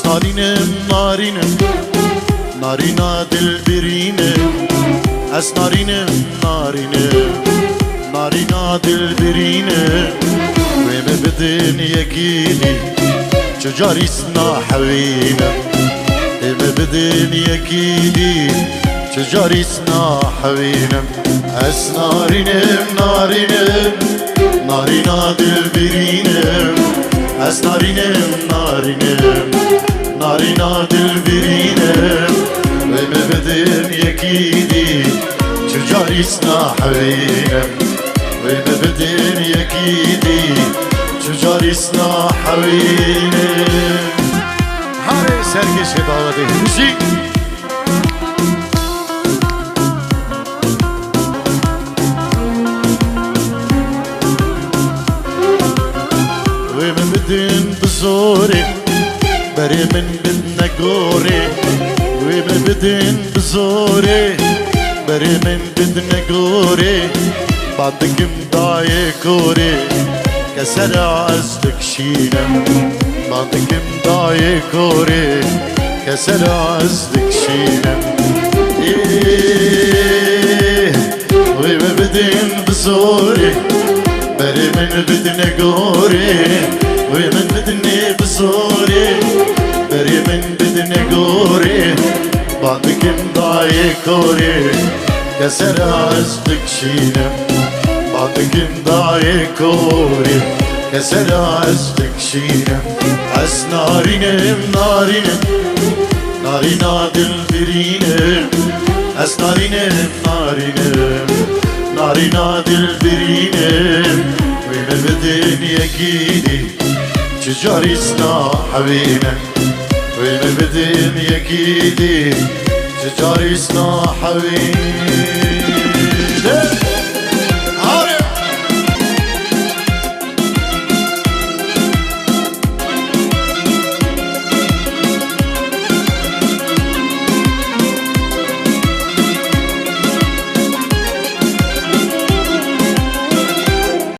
نارینم نارینم نارینا دل برینم از نارینم نارینم نارینا دل برینم ویم بدن یکیلی چجاریسنا حوینم ویم بدن یکیلی چجاریسنا حوینم از نارینم نارینم نارینا دل برینم از نارینم نارینم نارینا دل برینم ویم بدن یکیلی چجاریسنا حوینم ویم بدن یکیلی چجاریسنا حوینم هر سرگش داده هنشی ویم بدن بزوری بری من بدنا قوري ويما بدن بزوري بري من بدنا قوري بعدك مضايق كوري كسر عزتك شينا بعدك مضايق كوري كسر عزتك شينا ويما بدن بزوري بري من بدنا قوري ومن بدني بصوري بري من بدني قوري بعدك مضايق كوري كسر عزتك شينا بعدك مضايق كوري كسر عزتك شينا عز نارينم نارينم نارينا دل برينم عز نارينم نارينم نارينا دل برينم وين بدن يكيدي چجاریسنا حوینه ویم بدن یکیدی چجاریسنا حوینه